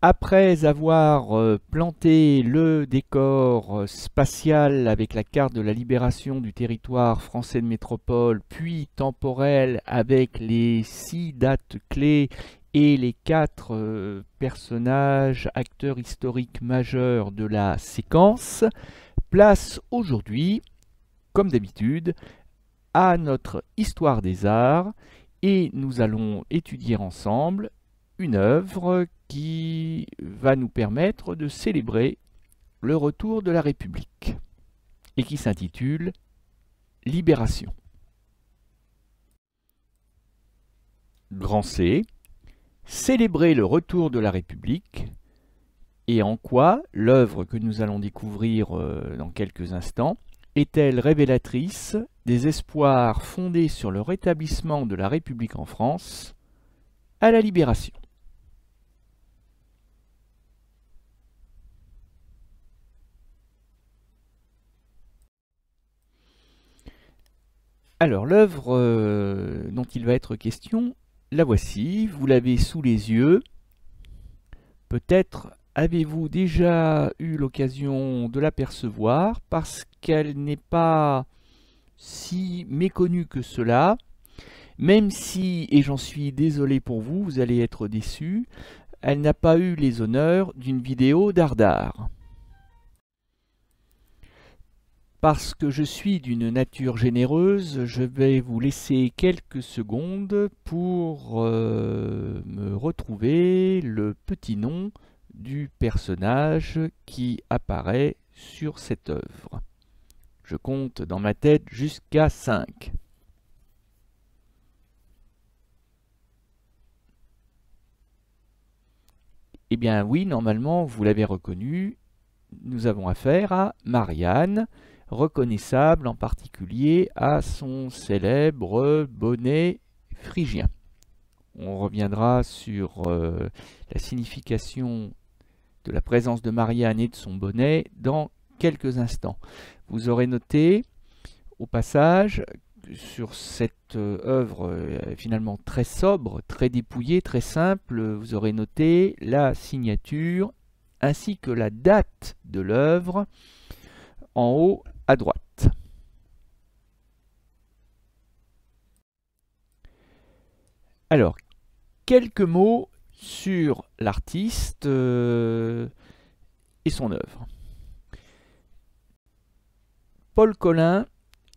Après avoir planté le décor spatial avec la carte de la libération du territoire français de métropole, puis temporel avec les 6 dates clés et les 4 personnages, acteurs historiques majeurs de la séquence, place aujourd'hui, comme d'habitude, à notre histoire des arts et nous allons étudier ensemble une œuvre qui va nous permettre de célébrer le retour de la République et qui s'intitule Libération. Grand C. Célébrer le retour de la République et en quoi l'œuvre que nous allons découvrir dans quelques instants est-elle révélatrice des espoirs fondés sur le rétablissement de la République en France à la Libération. Alors, l'œuvre dont il va être question, la voici, vous l'avez sous les yeux. Peut-être avez-vous déjà eu l'occasion de l'apercevoir parce qu'elle n'est pas si méconnue que cela, même si, et j'en suis désolé pour vous, vous allez être déçus, elle n'a pas eu les honneurs d'une vidéo d'Ardard. Parce que je suis d'une nature généreuse, je vais vous laisser quelques secondes pour me retrouver le petit nom du personnage qui apparaît sur cette œuvre. Je compte dans ma tête jusqu'à 5. Eh bien oui, normalement, vous l'avez reconnu, nous avons affaire à Marianne, reconnaissable en particulier à son célèbre bonnet phrygien. On reviendra sur la signification de la présence de Marianne et de son bonnet dans quelques instants. Vous aurez noté au passage sur cette œuvre finalement très sobre, très dépouillée, très simple, vous aurez noté la signature ainsi que la date de l'œuvre en haut à droite. Alors, quelques mots sur l'artiste et son œuvre. Paul Colin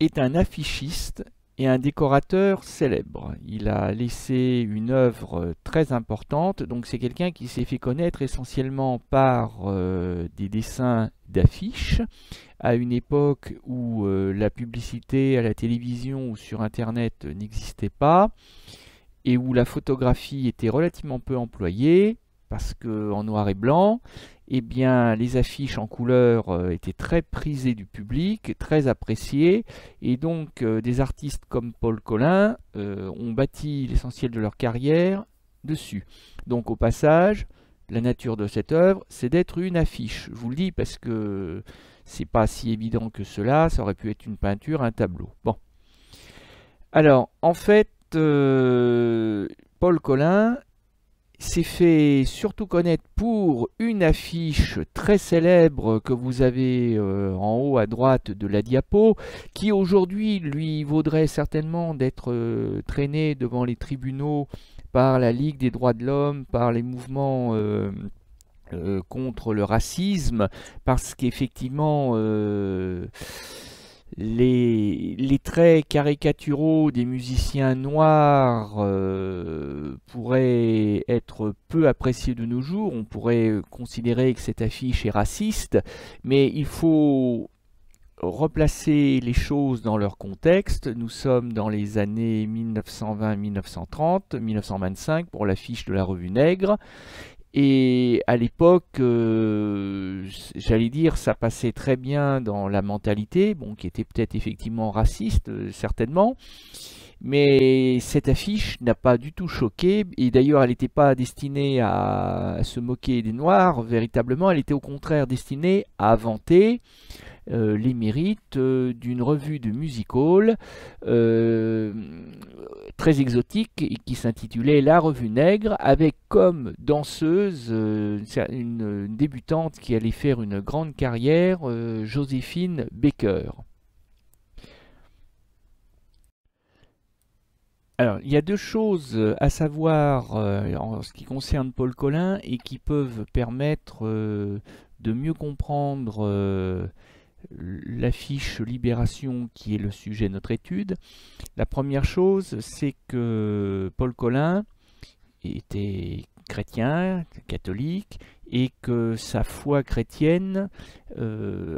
est un affichiste et un décorateur célèbre. Il a laissé une œuvre très importante, donc c'est quelqu'un qui s'est fait connaître essentiellement par des dessins d'affiches, à une époque où la publicité à la télévision ou sur internet n'existait pas, et où la photographie était relativement peu employée, parce qu'en noir et blanc, eh bien, les affiches en couleur étaient très prisées du public, très appréciées, et donc des artistes comme Paul Colin ont bâti l'essentiel de leur carrière dessus. Donc au passage, la nature de cette œuvre, c'est d'être une affiche. Je vous le dis parce que c'est pas si évident que cela, ça aurait pu être une peinture, un tableau. Bon. Alors, en fait, Paul Colin s'est fait surtout connaître pour une affiche très célèbre que vous avez en haut à droite de la diapo, qui aujourd'hui lui vaudrait certainement d'être traîné devant les tribunaux par la Ligue des droits de l'homme, par les mouvements contre le racisme, parce qu'effectivement les traits caricaturaux des musiciens noirs pourraient être peu appréciés de nos jours. On pourrait considérer que cette affiche est raciste, mais il faut replacer les choses dans leur contexte. Nous sommes dans les années 1920-1930, 1925 pour l'affiche de la Revue Nègre. Et à l'époque, j'allais dire, ça passait très bien dans la mentalité, bon, qui était peut-être effectivement raciste, certainement. Mais cette affiche n'a pas du tout choqué, et d'ailleurs elle n'était pas destinée à se moquer des Noirs, véritablement, elle était au contraire destinée à vanter les mérites d'une revue de music hall très exotique et qui s'intitulait La Revue Nègre, avec comme danseuse une débutante qui allait faire une grande carrière, Joséphine Baker. Alors, il y a deux choses à savoir en ce qui concerne Paul Colin et qui peuvent permettre de mieux comprendre l'affiche Libération qui est le sujet de notre étude. La première chose, c'est que Paul Colin était chrétien, catholique, et que sa foi chrétienne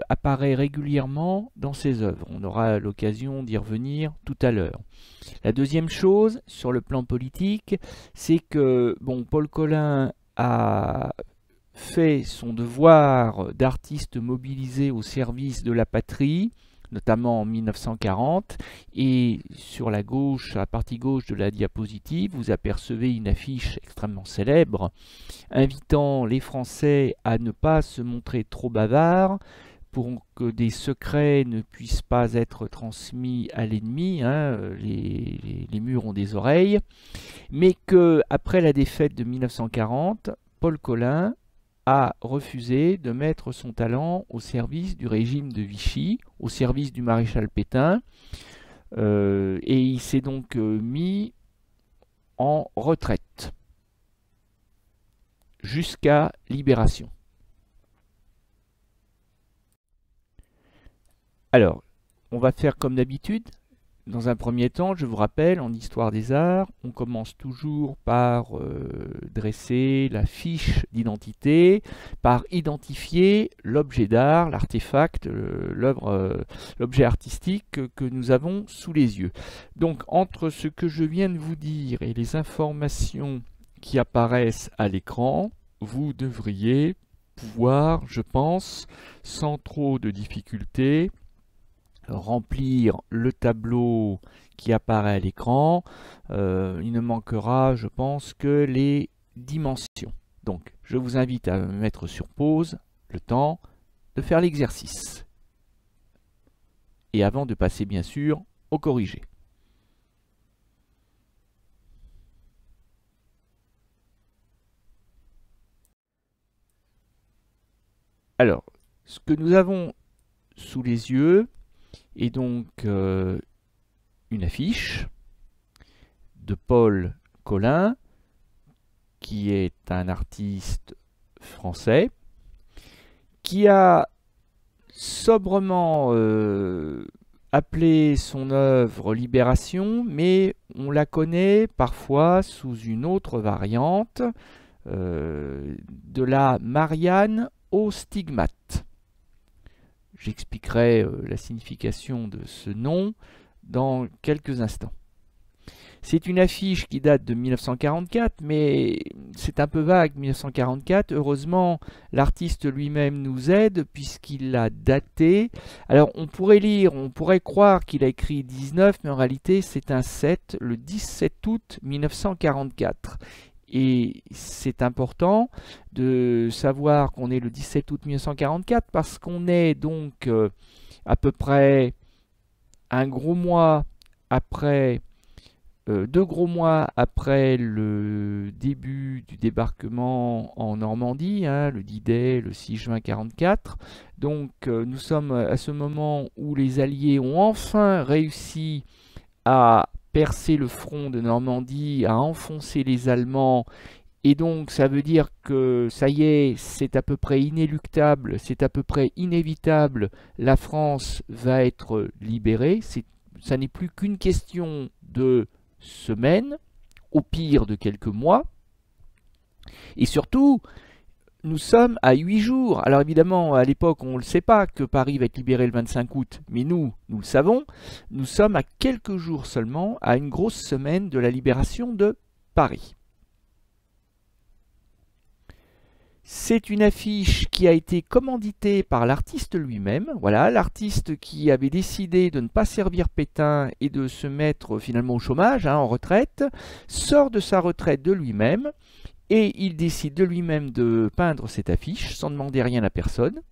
apparaît régulièrement dans ses œuvres. On aura l'occasion d'y revenir tout à l'heure. La deuxième chose, sur le plan politique, c'est que Paul Colin a fait son devoir d'artiste mobilisé au service de la patrie, notamment en 1940, et sur la gauche, la partie gauche de la diapositive, vous apercevez une affiche extrêmement célèbre invitant les Français à ne pas se montrer trop bavards pour que des secrets ne puissent pas être transmis à l'ennemi, les murs ont des oreilles, mais que après la défaite de 1940, Paul Colin a refusé de mettre son talent au service du régime de Vichy, au service du maréchal Pétain, et il s'est donc mis en retraite jusqu'à Libération. Alors, on va faire comme d'habitude. Dans un premier temps, je vous rappelle, en histoire des arts, on commence toujours par dresser la fiche d'identité, par identifier l'objet d'art, l'artefact, l'objet artistique que nous avons sous les yeux. Donc, entre ce que je viens de vous dire et les informations qui apparaissent à l'écran, vous devriez pouvoir, je pense, sans trop de difficulté, remplir le tableau qui apparaît à l'écran. Il ne manquera, je pense, que les dimensions. Donc, je vous invite à mettre sur pause le temps de faire l'exercice. Et avant de passer, bien sûr, au corrigé. Alors, ce que nous avons sous les yeux, et donc une affiche de Paul Colin, qui est un artiste français, qui a sobrement appelé son œuvre Libération, mais on la connaît parfois sous une autre variante, de la Marianne aux stigmates. J'expliquerai la signification de ce nom dans quelques instants. C'est une affiche qui date de 1944, mais c'est un peu vague 1944. Heureusement, l'artiste lui-même nous aide puisqu'il l'a datée. Alors on pourrait croire qu'il a écrit 19, mais en réalité c'est un 7, le 17 août 1944. Et c'est important de savoir qu'on est le 17 août 1944 parce qu'on est donc à peu près un gros mois après, 2 gros mois après le début du débarquement en Normandie, le D-Day, le 6 juin 1944. Donc nous sommes à ce moment où les Alliés ont enfin réussi à percer le front de Normandie, à enfoncer les Allemands, et donc ça veut dire que ça y est, c'est à peu près inéluctable, c'est à peu près inévitable, la France va être libérée, ça n'est plus qu'une question de semaines, au pire de quelques mois, et surtout, nous sommes à 8 jours. Alors évidemment, à l'époque, on ne le sait pas que Paris va être libéré le 25 août, mais nous le savons. Nous sommes à quelques jours seulement, à une grosse semaine de la libération de Paris. C'est une affiche qui a été commanditée par l'artiste lui-même. Voilà, l'artiste qui avait décidé de ne pas servir Pétain et de se mettre finalement au chômage, en retraite, sort de sa retraite de lui-même. Et il décide de lui-même de peindre cette affiche sans demander rien à personne.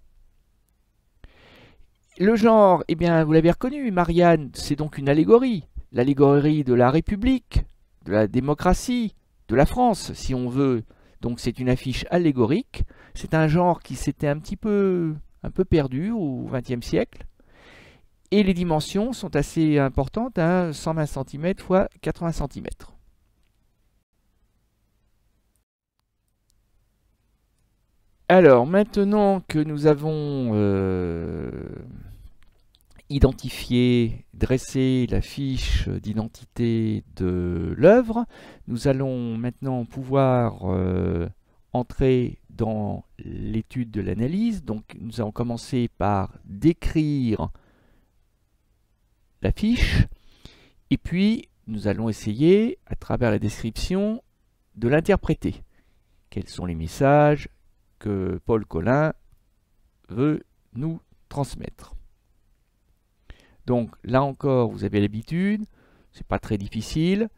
Le genre, eh bien, vous l'avez reconnu, Marianne, c'est donc une allégorie. l'allégorie de la République, de la démocratie, de la France, si on veut. Donc c'est une affiche allégorique. C'est un genre qui s'était un peu perdu au XXe siècle. Et les dimensions sont assez importantes, hein, 120 cm x 80 cm. Alors, maintenant que nous avons identifié, dressé la fiche d'identité de l'œuvre, nous allons maintenant pouvoir entrer dans l'étude de l'analyse. Donc, nous allons commencer par décrire la fiche, et puis nous allons essayer, à travers la description, de l'interpréter. Quels sont les messages que Paul Colin veut nous transmettre? Donc là encore, vous avez l'habitude, c'est pas très difficile.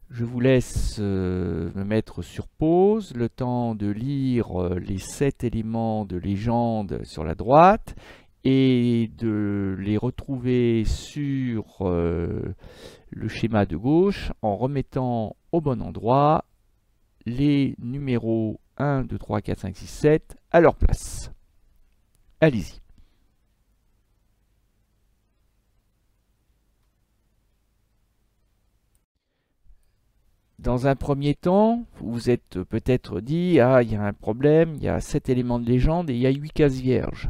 Je vous laisse me mettre sur pause, le temps de lire les 7 éléments de légende sur la droite, et de les retrouver sur le schéma de gauche en remettant au bon endroit les numéros 1, 2, 3, 4, 5, 6, 7 à leur place. Allez-y. Dans un premier temps, vous vous êtes peut-être dit « Ah, il y a un problème, il y a 7 éléments de légende et il y a 8 cases vierges. »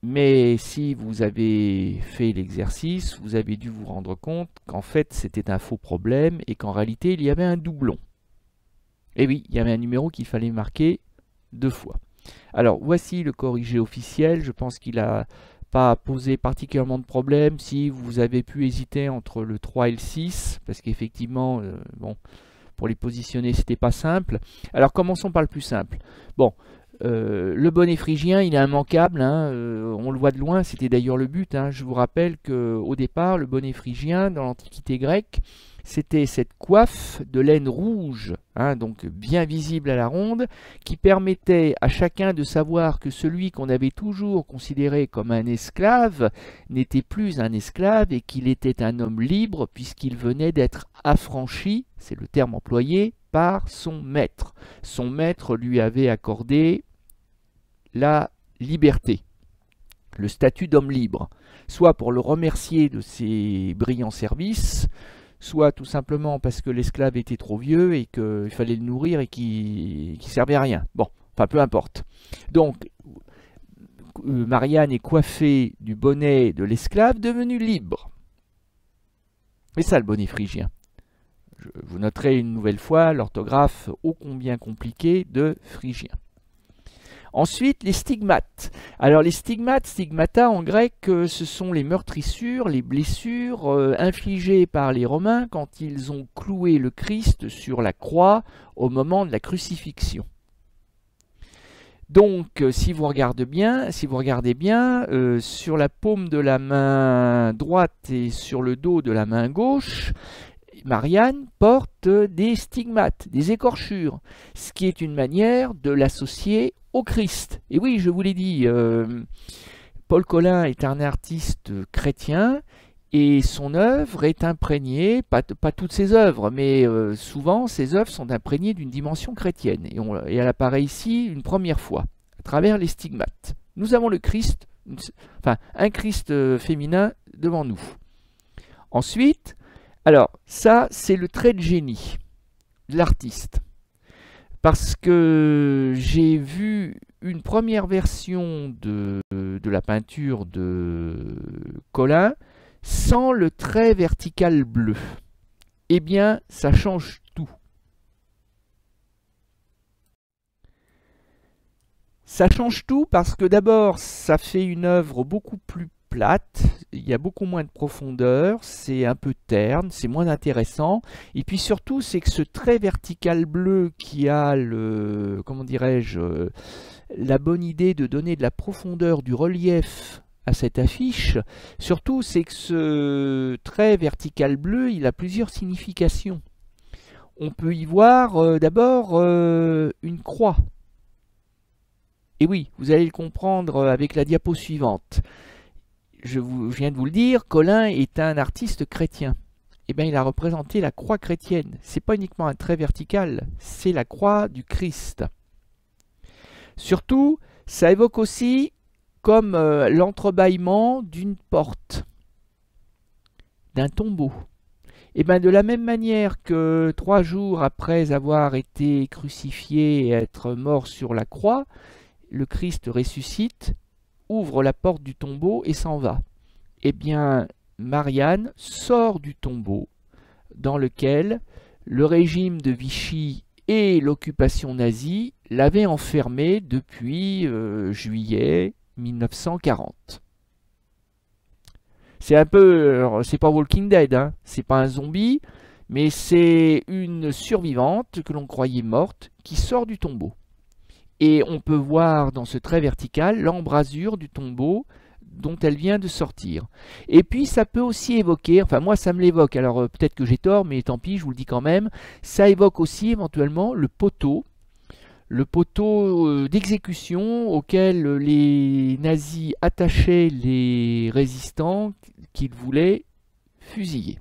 Mais si vous avez fait l'exercice, vous avez dû vous rendre compte qu'en fait c'était un faux problème et qu'en réalité il y avait un doublon. Et oui, il y avait un numéro qu'il fallait marquer 2 fois. Alors voici le corrigé officiel, je pense qu'il n'a pas posé particulièrement de problème. Si vous avez pu hésiter entre le 3 et le 6, parce qu'effectivement, bon, pour les positionner c'était pas simple. Alors commençons par le plus simple. Bon. Le bonnet phrygien, il est immanquable, hein, on le voit de loin, c'était d'ailleurs le but. Hein. Je vous rappelle qu'au départ, le bonnet phrygien, dans l'Antiquité grecque, c'était cette coiffe de laine rouge, hein, donc bien visible à la ronde, qui permettait à chacun de savoir que celui qu'on avait toujours considéré comme un esclave n'était plus un esclave et qu'il était un homme libre puisqu'il venait d'être affranchi, c'est le terme employé, par son maître. Son maître lui avait accordé la liberté, le statut d'homme libre, soit pour le remercier de ses brillants services, soit tout simplement parce que l'esclave était trop vieux et qu'il fallait le nourrir et qu'il ne servait à rien. Bon, enfin peu importe. Donc, Marianne est coiffée du bonnet de l'esclave devenu libre. C'est ça le bonnet phrygien. Vous noterez une nouvelle fois l'orthographe ô combien compliquée de phrygien. Ensuite, les stigmates. Alors les stigmates, stigmata en grec, ce sont les meurtrissures, les blessures infligées par les Romains quand ils ont cloué le Christ sur la croix au moment de la crucifixion. Donc, si vous regardez bien, sur la paume de la main droite et sur le dos de la main gauche, Marianne porte des stigmates, des écorchures, ce qui est une manière de l'associer au Christ. Et oui, je vous l'ai dit, Paul Colin est un artiste chrétien et son œuvre est imprégnée, pas toutes ses œuvres, mais souvent ses œuvres sont imprégnées d'une dimension chrétienne. Et elle apparaît ici une première fois, à travers les stigmates. Nous avons le Christ, enfin un Christ féminin devant nous. Ensuite, alors ça c'est le trait de génie de l'artiste. Parce que j'ai vu une première version de la peinture de Colin sans le trait vertical bleu. Eh bien, ça change tout. Ça change tout parce que d'abord, ça fait une œuvre beaucoup plus plate, il y a beaucoup moins de profondeur, c'est un peu terne, c'est moins intéressant. Et puis surtout, c'est que ce trait vertical bleu qui a le, comment dirais-je, la bonne idée de donner de la profondeur, du relief à cette affiche, surtout c'est que ce trait vertical bleu, il a plusieurs significations. On peut y voir d'abord une croix. Et oui, vous allez le comprendre avec la diapo suivante. je viens de vous le dire, Collin est un artiste chrétien. Eh bien, il a représenté la croix chrétienne. C'est pas uniquement un trait vertical, c'est la croix du Christ. Surtout, ça évoque aussi comme l'entrebâillement d'une porte, d'un tombeau. Et bien de la même manière que 3 jours après avoir été crucifié et être mort sur la croix, le Christ ressuscite, ouvre la porte du tombeau et s'en va. Eh bien, Marianne sort du tombeau dans lequel le régime de Vichy et l'occupation nazie l'avaient enfermée depuis juillet 1940. C'est un peu, c'est pas Walking Dead, hein, c'est pas un zombie, mais c'est une survivante que l'on croyait morte qui sort du tombeau. Et on peut voir dans ce trait vertical l'embrasure du tombeau dont elle vient de sortir. Et puis ça peut aussi évoquer, enfin moi ça me l'évoque, alors peut-être que j'ai tort, mais tant pis, je vous le dis quand même, ça évoque aussi éventuellement le poteau d'exécution auquel les nazis attachaient les résistants qu'ils voulaient fusiller.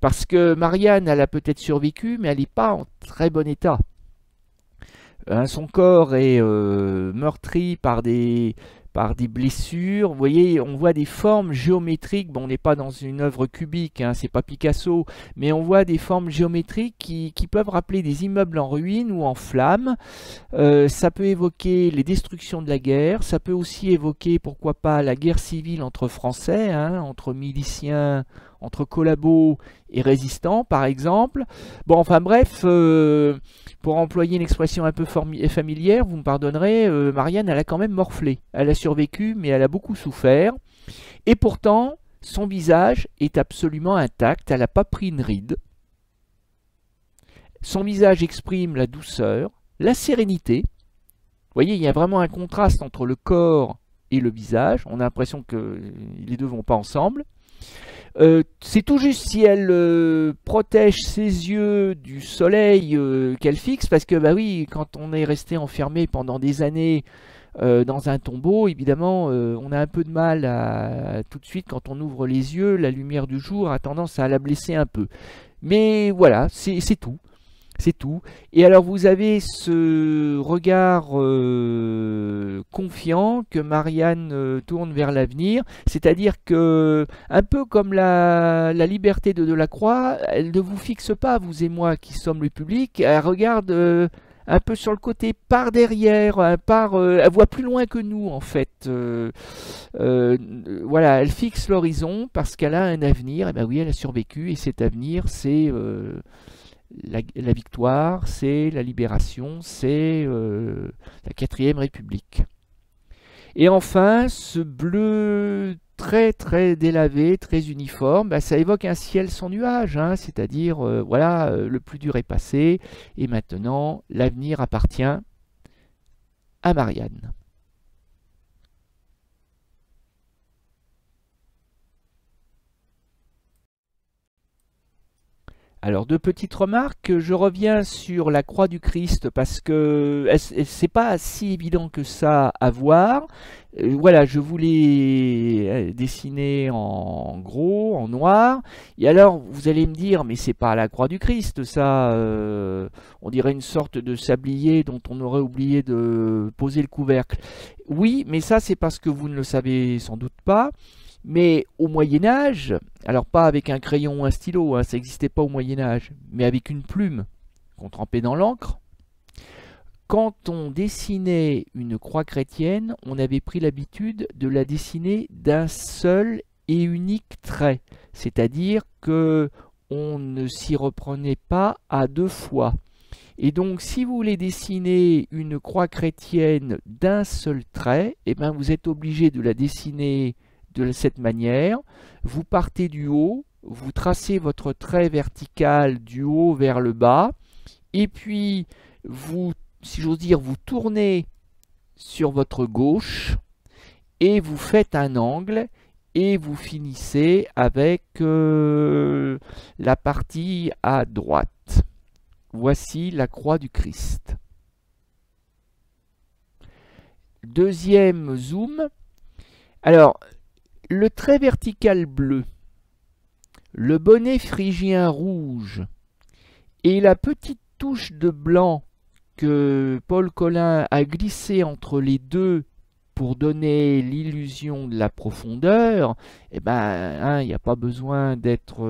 Parce que Marianne, elle a peut-être survécu, mais elle n'est pas en très bon état. Son corps est meurtri par des blessures. Vous voyez, on voit des formes géométriques. Bon, on n'est pas dans une œuvre cubique, hein, c'est pas Picasso, mais on voit des formes géométriques qui peuvent rappeler des immeubles en ruine ou en flammes. Ça peut évoquer les destructions de la guerre. Ça peut aussi évoquer, pourquoi pas, la guerre civile entre Français, hein, entre miliciens, entre collabos et résistants, par exemple. Bon, enfin bref, pour employer une expression un peu familière, vous me pardonnerez, Marianne, elle a quand même morflé. Elle a survécu, mais elle a beaucoup souffert. Et pourtant, son visage est absolument intact. Elle n'a pas pris une ride. Son visage exprime la douceur, la sérénité. Vous voyez, il y a vraiment un contraste entre le corps et le visage. On a l'impression que les deux ne vont pas ensemble. C'est tout juste si elle protège ses yeux du soleil qu'elle fixe, parce que bah oui, quand on est resté enfermé pendant des années dans un tombeau, évidemment, on a un peu de mal tout de suite, quand on ouvre les yeux, la lumière du jour a tendance à la blesser un peu. Mais voilà, c'est tout. C'est tout. Et alors vous avez ce regard confiant que Marianne tourne vers l'avenir, c'est-à-dire que, un peu comme la liberté de Delacroix, elle ne vous fixe pas, vous et moi qui sommes le public, elle regarde un peu sur le côté, par derrière, elle voit plus loin que nous en fait. Voilà, elle fixe l'horizon parce qu'elle a un avenir, et ben oui, elle a survécu, et cet avenir c'est... la victoire, c'est la libération, c'est la 4e République. Et enfin, ce bleu très très délavé, très uniforme, bah, ça évoque un ciel sans nuages, hein, c'est-à-dire, voilà, le plus dur est passé, et maintenant, l'avenir appartient à Marianne. Alors, 2 petites remarques. Je reviens sur la croix du Christ parce que c'est pas si évident que ça à voir. Voilà, je voulais dessiner en gros, en noir. Et alors, vous allez me dire, mais c'est pas la croix du Christ, ça. On dirait une sorte de sablier dont on aurait oublié de poser le couvercle. Oui, mais ça, c'est parce que vous ne le savez sans doute pas. Mais au Moyen-Âge, alors pas avec un crayon ou un stylo, hein, ça n'existait pas au Moyen-Âge, mais avec une plume qu'on trempait dans l'encre, quand on dessinait une croix chrétienne, on avait pris l'habitude de la dessiner d'un seul et unique trait, c'est-à-dire que on ne s'y reprenait pas à 2 fois. Et donc, si vous voulez dessiner une croix chrétienne d'un seul trait, eh ben, vous êtes obligé de la dessiner de cette manière. Vous partez du haut, vous tracez votre trait vertical du haut vers le bas, et puis vous, si j'ose dire, vous tournez sur votre gauche et vous faites un angle et vous finissez avec la partie à droite. Voici la croix du Christ. Deuxième zoom. Alors, le trait vertical bleu, le bonnet phrygien rouge et la petite touche de blanc que Paul Colin a glissé entre les deux pour donner l'illusion de la profondeur, eh ben, il n'y a pas besoin d'être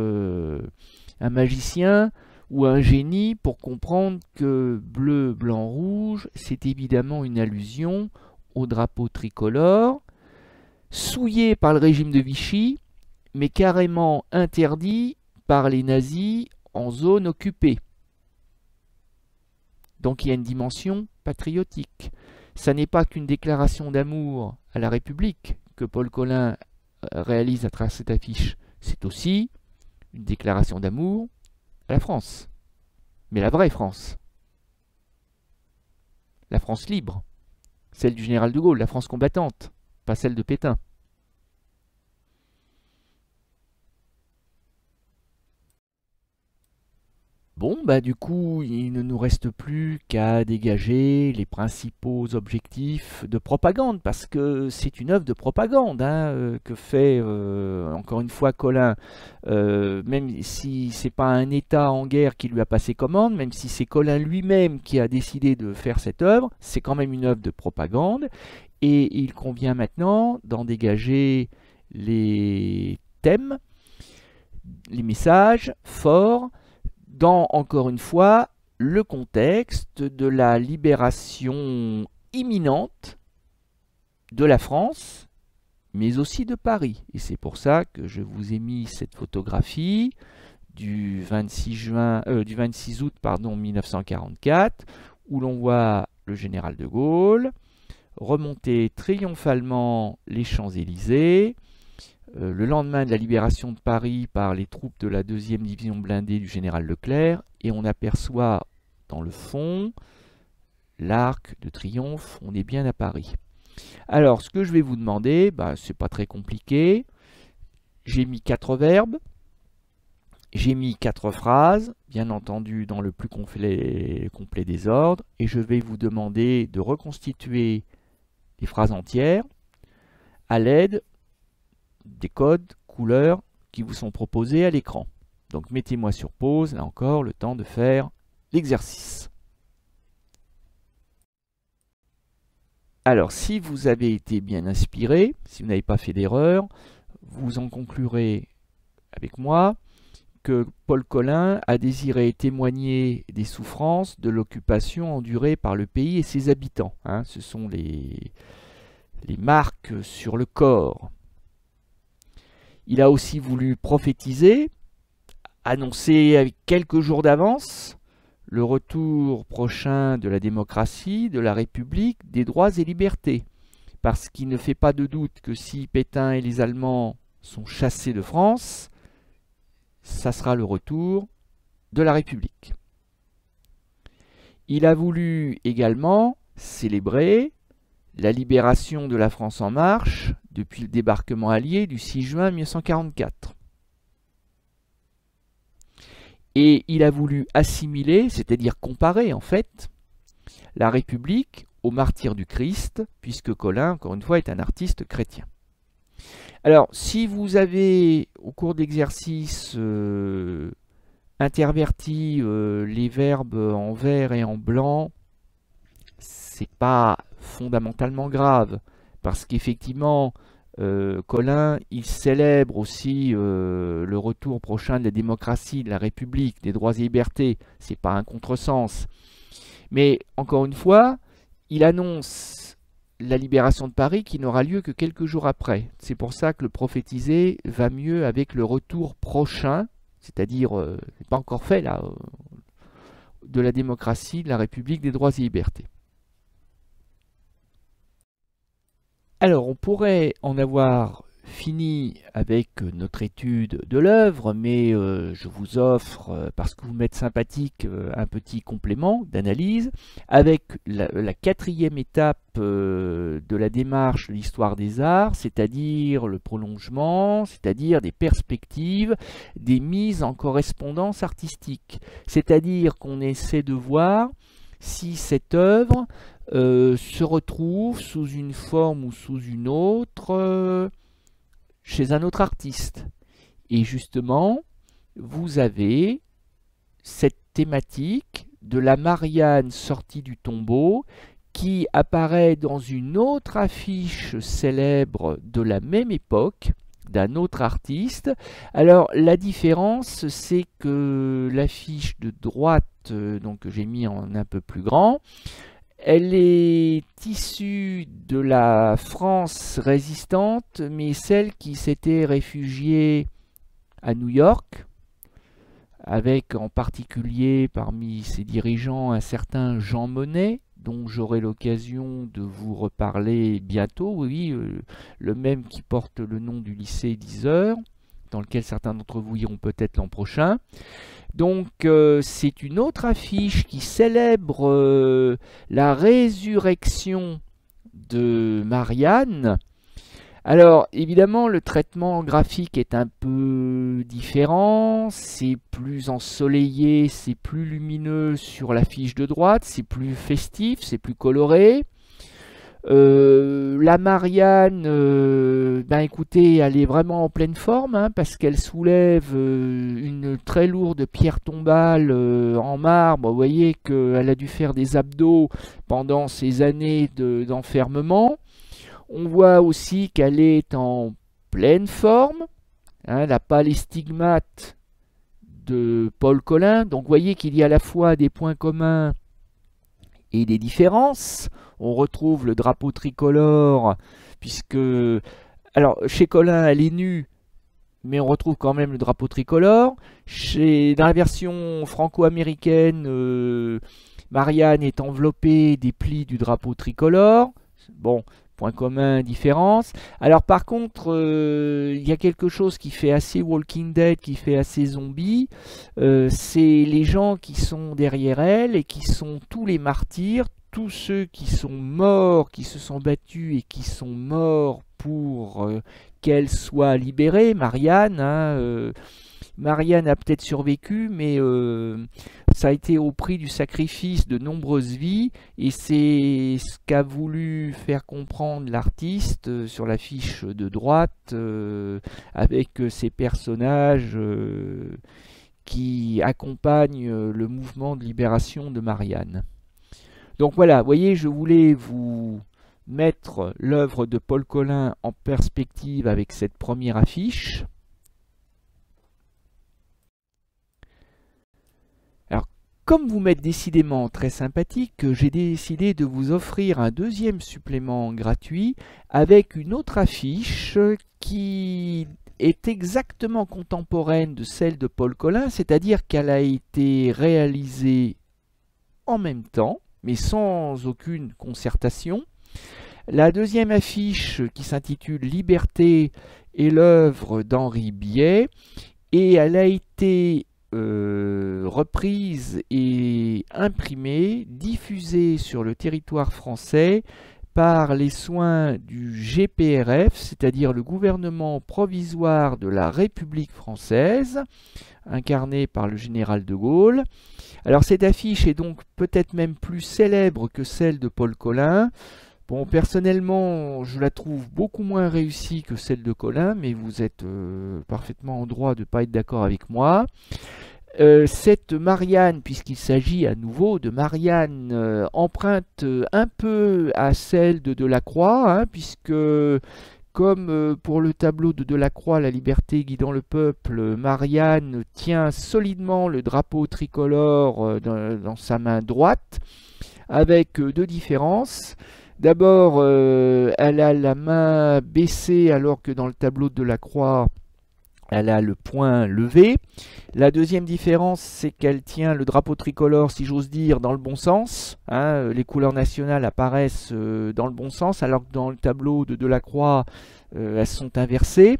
un magicien ou un génie pour comprendre que bleu, blanc, rouge, c'est évidemment une allusion au drapeau tricolore, souillé par le régime de Vichy, mais carrément interdit par les nazis en zone occupée. Donc il y a une dimension patriotique. Ça n'est pas qu'une déclaration d'amour à la République que Paul Colin réalise à travers cette affiche. C'est aussi une déclaration d'amour à la France. Mais la vraie France. La France libre. Celle du général de Gaulle, la France combattante, pas celle de Pétain. Bon, bah du coup, il ne nous reste plus qu'à dégager les principaux objectifs de propagande, parce que c'est une œuvre de propagande que fait, encore une fois, Colin. Même si c'est pas un État en guerre qui lui a passé commande, même si c'est Colin lui-même qui a décidé de faire cette œuvre, c'est quand même une œuvre de propagande, et il convient maintenant d'en dégager les thèmes, les messages forts, dans, encore une fois, le contexte de la libération imminente de la France, mais aussi de Paris. Et c'est pour ça que je vous ai mis cette photographie du 26 août 1944, où l'on voit le général de Gaulle remonter triomphalement les Champs-Élysées, le lendemain de la libération de Paris par les troupes de la 2e division blindée du général Leclerc, et on aperçoit dans le fond l'arc de triomphe. On est bien à Paris. Alors, ce que je vais vous demander, c'est pas très compliqué. J'ai mis 4 verbes, j'ai mis 4 phrases, bien entendu dans le plus complet des ordres, et je vais vous demander de reconstituer les phrases entières à l'aide des codes, couleurs qui vous sont proposés à l'écran. Donc mettez-moi sur pause, là encore, le temps de faire l'exercice. Alors, si vous avez été bien inspiré, si vous n'avez pas fait d'erreur, vous en conclurez avec moi que Paul Colin a désiré témoigner des souffrances de l'occupation endurée par le pays et ses habitants. Ce sont les marques sur le corps. Il a aussi voulu prophétiser, annoncer avec quelques jours d'avance le retour prochain de la démocratie, de la République, des droits et libertés. Parce qu'il ne fait pas de doute que si Pétain et les Allemands sont chassés de France, ça sera le retour de la République. Il a voulu également célébrer la libération de la France en marche depuis le débarquement allié du 6 juin 1944. Et il a voulu assimiler, c'est-à-dire comparer en fait, la République au martyr du Christ, puisque Colin, encore une fois, est un artiste chrétien. Alors, si vous avez, au cours d'exercice, interverti les verbes en vert et en blanc, c'est pas fondamentalement grave, parce qu'effectivement, Colin, il célèbre aussi le retour prochain de la démocratie, de la République, des droits et libertés. C'est pas un contresens. Mais encore une fois, il annonce la libération de Paris qui n'aura lieu que quelques jours après. C'est pour ça que le prophétisé va mieux avec le retour prochain, c'est-à-dire, c'est pas encore fait là, de la démocratie, de la République, des droits et libertés. Alors, on pourrait en avoir fini avec notre étude de l'œuvre, mais je vous offre, parce que vous m'êtes sympathique, un petit complément d'analyse avec la 4e étape de la démarche de l'histoire des arts, c'est-à-dire le prolongement, c'est-à-dire des perspectives, des mises en correspondance artistique. C'est-à-dire qu'on essaie de voir si cette œuvre se retrouve sous une forme ou sous une autre chez un autre artiste. Et justement, vous avez cette thématique de la Marianne sortie du tombeau qui apparaît dans une autre affiche célèbre de la même époque, d'un autre artiste. Alors la différence, c'est que l'affiche de droite, donc que j'ai mis en un peu plus grand, elle est issue de la France résistante, mais celle qui s'était réfugiée à New York, avec en particulier parmi ses dirigeants un certain Jean Monnet, dont j'aurai l'occasion de vous reparler bientôt, oui, le même qui porte le nom du lycée d'Yzeure, dans lequel certains d'entre vous iront peut-être l'an prochain. Donc c'est une autre affiche qui célèbre la résurrection de Marianne. Alors évidemment le traitement graphique est un peu différent, c'est plus ensoleillé, c'est plus lumineux sur l'affiche de droite, c'est plus festif, c'est plus coloré. La Marianne, ben écoutez, elle est vraiment en pleine forme, hein, parce qu'elle soulève une très lourde pierre tombale en marbre. Vous voyez qu'elle a dû faire des abdos pendant ces années d'enfermement. On voit aussi qu'elle est en pleine forme, hein, elle n'a pas les stigmates de Paul Colin. Donc vous voyez qu'il y a à la fois des points communs et des différences. On retrouve le drapeau tricolore, puisque, alors chez Colin elle est nue, mais on retrouve quand même le drapeau tricolore. Dans la version franco-américaine, Marianne est enveloppée des plis du drapeau tricolore. Bon, point commun, différence. Alors par contre, il y a quelque chose qui fait assez Walking Dead, qui fait assez zombie. C'est les gens qui sont derrière elle et qui sont tous les martyrs, tous ceux qui sont morts, qui se sont battus et qui sont morts pour qu'elle soit libérée. Marianne, hein, Marianne a peut-être survécu, mais ça a été au prix du sacrifice de nombreuses vies, et c'est ce qu'a voulu faire comprendre l'artiste sur la fiche de droite, avec ces personnages qui accompagnent le mouvement de libération de Marianne. Donc voilà, vous voyez, je voulais vous mettre l'œuvre de Paul Colin en perspective avec cette première affiche. Alors, comme vous m'êtes décidément très sympathique, j'ai décidé de vous offrir un deuxième supplément gratuit avec une autre affiche qui est exactement contemporaine de celle de Paul Colin, c'est-à-dire qu'elle a été réalisée en même temps, mais sans aucune concertation. La deuxième affiche, qui s'intitule Liberté, est l'œuvre d'Henri Biet, et elle a été reprise et imprimée, diffusée sur le territoire français par les soins du GPRF, c'est-à-dire le gouvernement provisoire de la République française, incarné par le général de Gaulle. Alors cette affiche est donc peut-être même plus célèbre que celle de Paul Colin. Bon, personnellement, je la trouve beaucoup moins réussie que celle de Colin, mais vous êtes parfaitement en droit de ne pas être d'accord avec moi. Cette Marianne, puisqu'il s'agit à nouveau de Marianne, emprunte un peu à celle de Delacroix, hein, puisque comme pour le tableau de Delacroix, La liberté guidant le peuple, Marianne tient solidement le drapeau tricolore dans sa main droite, avec deux différences. D'abord, elle a la main baissée, alors que dans le tableau de Delacroix, elle a le poing levé. La deuxième différence, c'est qu'elle tient le drapeau tricolore, si j'ose dire, dans le bon sens. Hein, les couleurs nationales apparaissent dans le bon sens, alors que dans le tableau de Delacroix, elles sont inversées.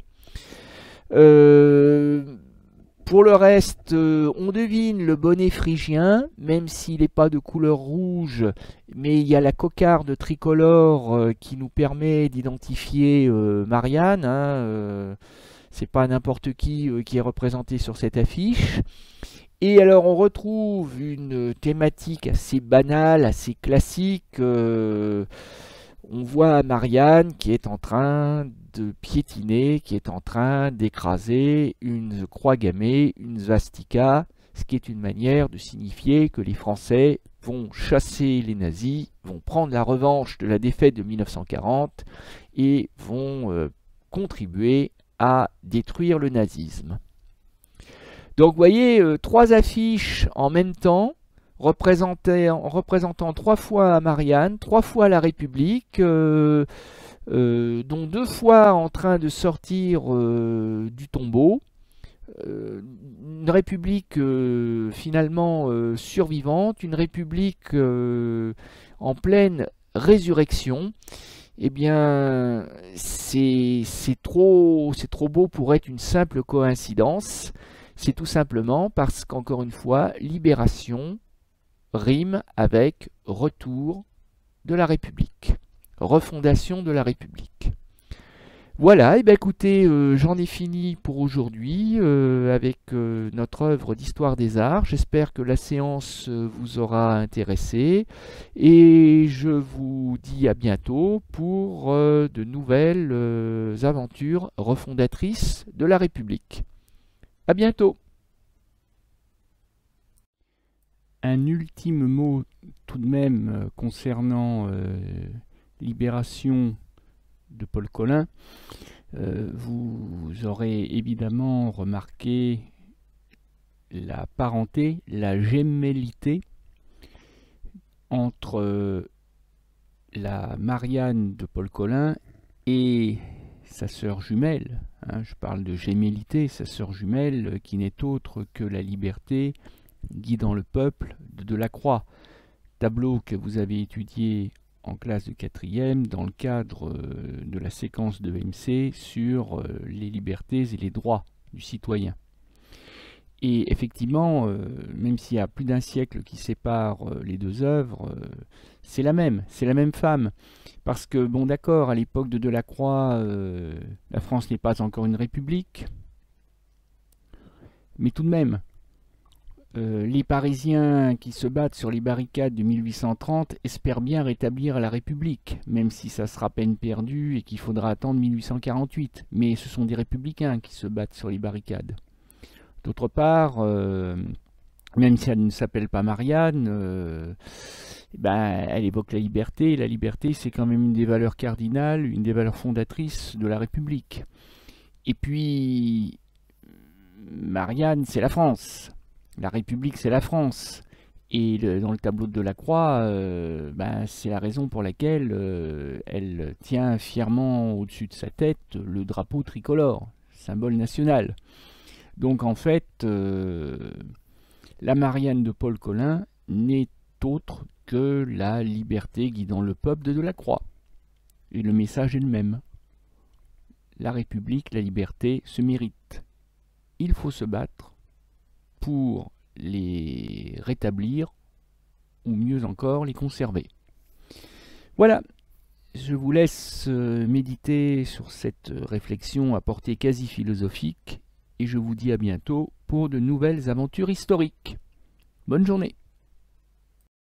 Pour le reste, on devine le bonnet phrygien, même s'il n'est pas de couleur rouge, mais il y a la cocarde tricolore qui nous permet d'identifier Marianne. Hein, c'est pas n'importe qui est représenté sur cette affiche. Et alors on retrouve une thématique assez banale, assez classique. On voit Marianne qui est en train de piétiner, qui est en train d'écraser une croix gammée, une svastika, ce qui est une manière de signifier que les Français vont chasser les nazis, vont prendre la revanche de la défaite de 1940 et vont contribuer à détruire le nazisme. Donc vous voyez, 3 affiches en même temps, représentant 3 fois Marianne, 3 fois la République, dont 2 fois en train de sortir du tombeau. Une République finalement survivante, une République en pleine résurrection. Eh bien, c'est trop beau pour être une simple coïncidence. C'est tout simplement parce qu'encore une fois, libération rime avec retour de la République, refondation de la République. Voilà, et bien écoutez, j'en ai fini pour aujourd'hui avec notre œuvre d'histoire des arts. J'espère que la séance vous aura intéressé et je vous dis à bientôt pour de nouvelles aventures refondatrices de la République. À bientôt. Un ultime mot tout de même concernant Libération de Paul Colin. Vous aurez évidemment remarqué la parenté, la gémellité entre la Marianne de Paul Colin et sa sœur jumelle. Je parle de gémellité, sa sœur jumelle qui n'est autre que la liberté guidant le peuple de Delacroix. Tableau que vous avez étudié en classe de 4e dans le cadre de la séquence de MC sur les libertés et les droits du citoyen. Et effectivement, même s'il y a plus d'un siècle qui sépare les 2 œuvres, c'est la même femme. Parce que, bon d'accord, à l'époque de Delacroix, la France n'est pas encore une république, mais tout de même, les Parisiens qui se battent sur les barricades de 1830 espèrent bien rétablir la République, même si ça sera peine perdue et qu'il faudra attendre 1848. Mais ce sont des républicains qui se battent sur les barricades. D'autre part, même si elle ne s'appelle pas Marianne, elle évoque la liberté. Et la liberté, c'est quand même une des valeurs cardinales, une des valeurs fondatrices de la République. Et puis, Marianne, c'est la France. La République, c'est la France. Et dans le tableau de Delacroix, c'est la raison pour laquelle elle tient fièrement au-dessus de sa tête le drapeau tricolore, symbole national. Donc en fait, la Marianne de Paul Colin n'est autre que la liberté guidant le peuple de Delacroix. Et le message est le même. La République, la liberté se méritent. Il faut se battre pour les rétablir, ou mieux encore, les conserver. Voilà, je vous laisse méditer sur cette réflexion à portée quasi philosophique, et je vous dis à bientôt pour de nouvelles aventures historiques. Bonne journée.